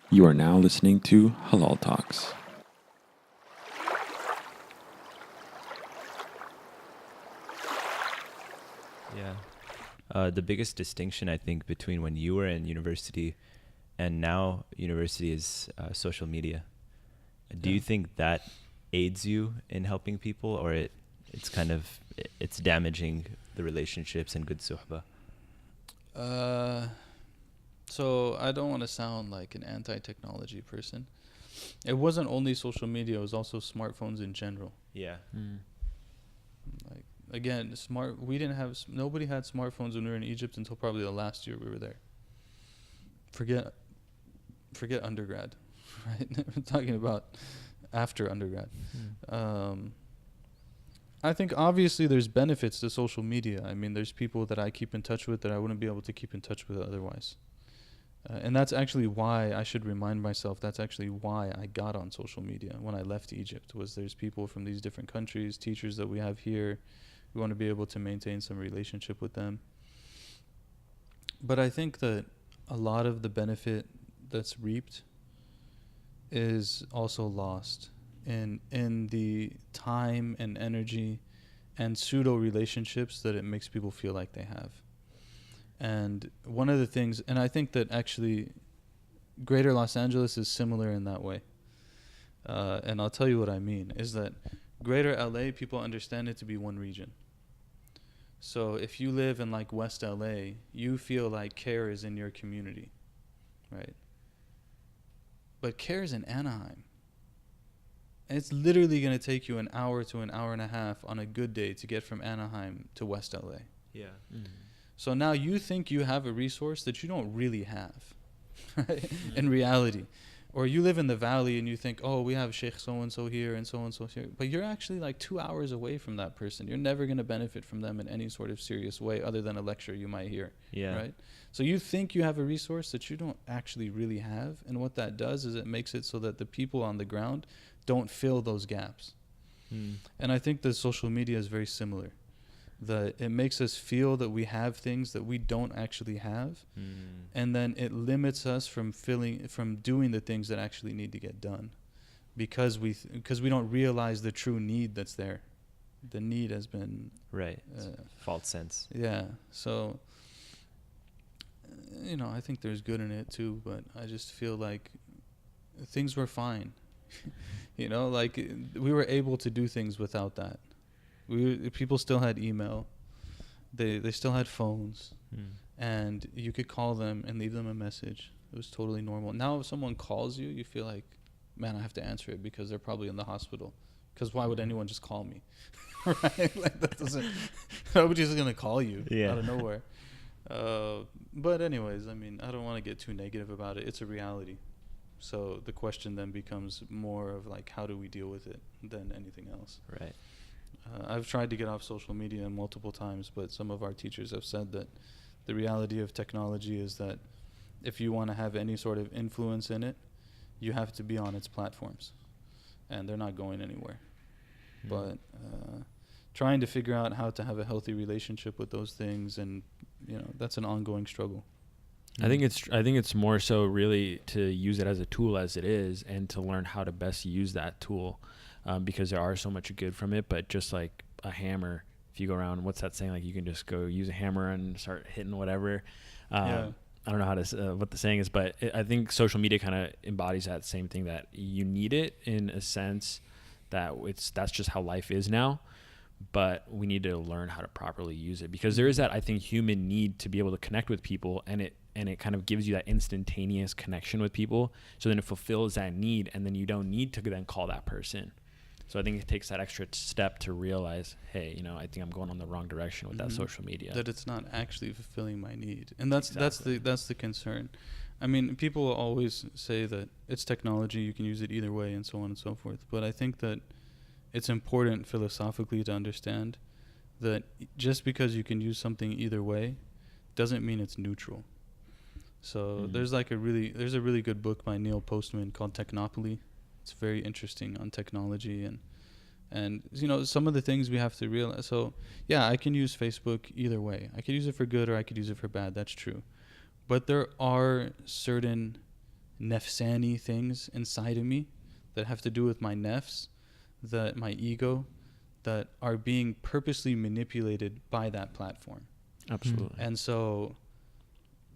You are now listening to Halal Talks. Yeah. The biggest distinction, I think, between when you were in university and now university is social media. Do you think that aids you in helping people, or it's damaging the relationships and good suhbah? So I don't want to sound like an anti-technology person. It wasn't only social media; it was also smartphones in general. Yeah. Like again, nobody had smartphones when we were in Egypt until probably the last year we were there. Forget undergrad, right? We're talking about after undergrad. I think obviously there's benefits to social media. I mean, there's people that I keep in touch with that I wouldn't be able to keep in touch with otherwise. And that's actually why I should remind myself, that's actually why I got on social media when I left Egypt, was there's people from these different countries, teachers that we have here. We want to be able to maintain some relationship with them. But I think that a lot of the benefit that's reaped is also lost in the time and energy and pseudo relationships that it makes people feel like they have. And one of the things, and I think that actually Greater Los Angeles is similar in that way. And I'll tell you what I mean, is that Greater LA, people understand it to be one region. So if you live in like West LA, you feel like CARE is in your community, right? But CARE is in Anaheim. And it's literally going to take you an hour to an hour and a half on a good day to get from Anaheim to West LA. Yeah. So now you think you have a resource that you don't really have, right? In reality. Or you live in the valley and you think, oh, we have Shaykh so-and-so here and so-and-so here. But you're actually like 2 hours away from that person. You're never going to benefit from them in any sort of serious way other than a lecture you might hear. Yeah. Right? So you think you have a resource that you don't actually really have. And what that does is it makes it so that the people on the ground don't fill those gaps. And I think that social media is very similar. That it makes us feel that we have things that we don't actually have, and then it limits us from doing the things that actually need to get done, because we don't realize the true need that's there. The need has been false sense. Yeah. So I think there's good in it too, but I just feel like things were fine. Like we were able to do things without that. People still had email. They still had phones, and you could call them and leave them a message. It was totally normal. Now, if someone calls you, you feel like, man, I have to answer it because they're probably in the hospital. Because why would anyone just call me, right? Like that doesn't. Nobody's just gonna call you out of nowhere. But anyways, I mean, I don't want to get too negative about it. It's a reality. So the question then becomes more of like, how do we deal with it than anything else? Right. I've tried to get off social media multiple times, but some of our teachers have said that the reality of technology is that if you want to have any sort of influence in it, you have to be on its platforms, and they're not going anywhere. But trying to figure out how to have a healthy relationship with those things, and that's an ongoing struggle. I think it's more so really to use it as a tool as it is, and to learn how to best use that tool. Because there are so much good from it, but just like a hammer, if you go around, what's that saying? Like you can just go use a hammer and start hitting whatever. I don't know how to what the saying is, but I think social media kind of embodies that same thing, that you need it in a sense that that's just how life is now. But we need to learn how to properly use it, because there is that, I think, human need to be able to connect with people, and it kind of gives you that instantaneous connection with people. So then it fulfills that need, and then you don't need to then call that person. So I think it takes that extra step to realize, hey, I think I'm going on the wrong direction with that social media. That it's not actually fulfilling my need, and that's the concern. I mean, people will always say that it's technology, you can use it either way, and so on and so forth. But I think that it's important philosophically to understand that just because you can use something either way doesn't mean it's neutral. So there's a really good book by Neil Postman called Technopoly. It's very interesting on technology and some of the things we have to realize. So yeah, I can use Facebook either way. I could use it for good or I could use it for bad. That's true. But there are certain nefsani things inside of me that have to do with my nefs, that my ego, that are being purposely manipulated by that platform. Absolutely. And so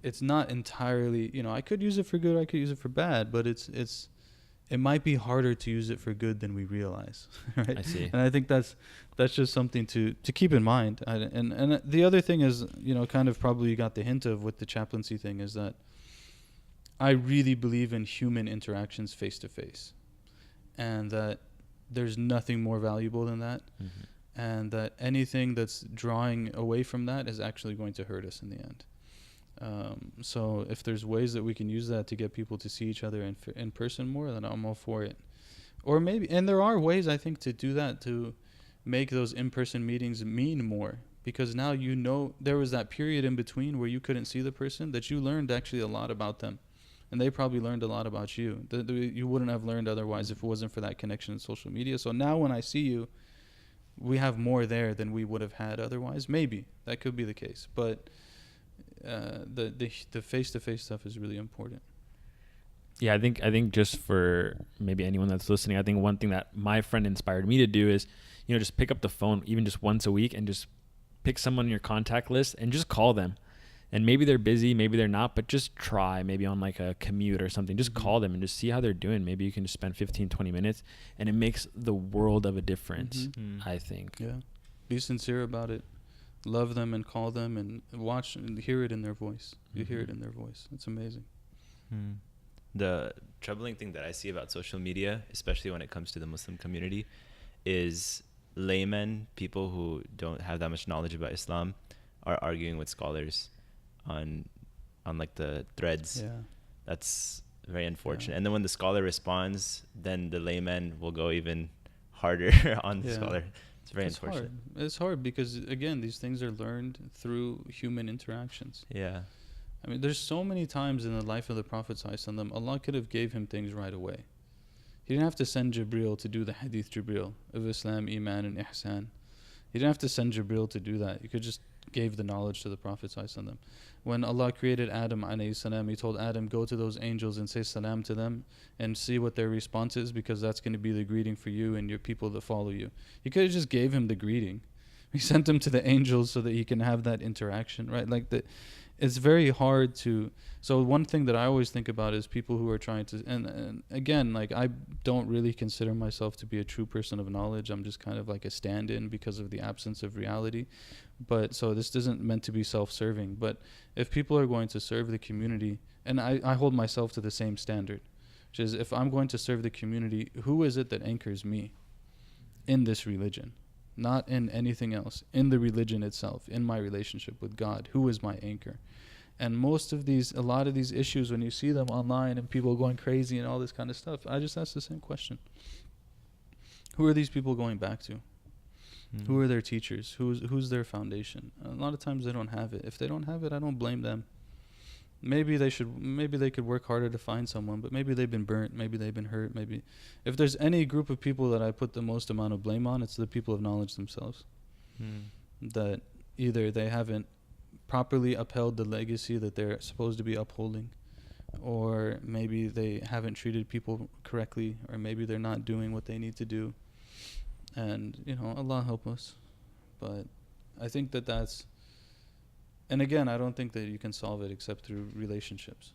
it's not entirely, I could use it for good, I could use it for bad, but it might be harder to use it for good than we realize, right? I see. And I think that's just something to keep in mind. And the other thing is, kind of probably you got the hint of with the chaplaincy thing, is that I really believe in human interactions face to face, and that there's nothing more valuable than that, and that anything that's drawing away from that is actually going to hurt us in the end. So if there's ways that we can use that to get people to see each other in person more, then I'm all for it. Or maybe, and there are ways I think to do that, to make those in-person meetings mean more, because now there was that period in between where you couldn't see the person, that you learned actually a lot about them, and they probably learned a lot about you that you wouldn't have learned otherwise if it wasn't for that connection in social media. So now when I see you, we have more there than we would have had otherwise. Maybe that could be the case, but the face-to-face stuff is really important. Yeah, I think just for maybe anyone that's listening, I think one thing that my friend inspired me to do is, just pick up the phone even just once a week and just pick someone in your contact list and just call them. And maybe they're busy, maybe they're not, but just try, maybe on like a commute or something. Just call them and just see how they're doing. Maybe you can just spend 15, 20 minutes, and it makes the world of a difference, I think. Yeah. Be sincere about it. Love them and call them and watch and hear it in their voice. You hear it in their voice. It's amazing. The troubling thing that I see about social media, especially when it comes to the Muslim community, is laymen, people who don't have that much knowledge about Islam, are arguing with scholars on like the threads. Yeah. That's very unfortunate. And then when the scholar responds, then the layman will go even harder on the scholar. It's very unfortunate. It's hard because, again, these things are learned through human interactions. Yeah. I mean, there's so many times in the life of the Prophet ﷺ, Allah could have gave him things right away. He didn't have to send Jibreel to do the Hadith Jibreel of Islam, Iman, and Ihsan. He didn't have to send Jibreel to do that. He could just gave the knowledge to the Prophet ﷺ. When Allah created Adam alayhi salam, He told Adam, go to those angels and say salam to them and see what their response is, because that's going to be the greeting for you and your people that follow you. He could have just gave him the greeting. He sent him to the angels so that he can have that interaction, right? It's very hard to. So one thing that I always think about is people who are trying to, and again, I don't really consider myself to be a true person of knowledge. I'm just kind of like a stand-in because of the absence of reality. But so this isn't meant to be self-serving. But if people are going to serve the community, and I hold myself to the same standard, which is, if I'm going to serve the community, who is it that anchors me in this religion? Not in anything else, in the religion itself, in my relationship with God. Who is my anchor? And a lot of these issues, when you see them online and people going crazy and all this kind of stuff, I just ask the same question. Who are these people going back to? Who are their teachers? Who's their foundation? A lot of times they don't have it. If they don't have it, I don't blame them. Maybe they could work harder to find someone, but maybe they've been burnt, maybe they've been hurt, maybe. If there's any group of people that I put the most amount of blame on, it's the people of knowledge themselves. That either they haven't properly upheld the legacy that they're supposed to be upholding, or maybe they haven't treated people correctly, or maybe they're not doing what they need to do. And, Allah help us. But I think that's... And again, I don't think that you can solve it except through relationships.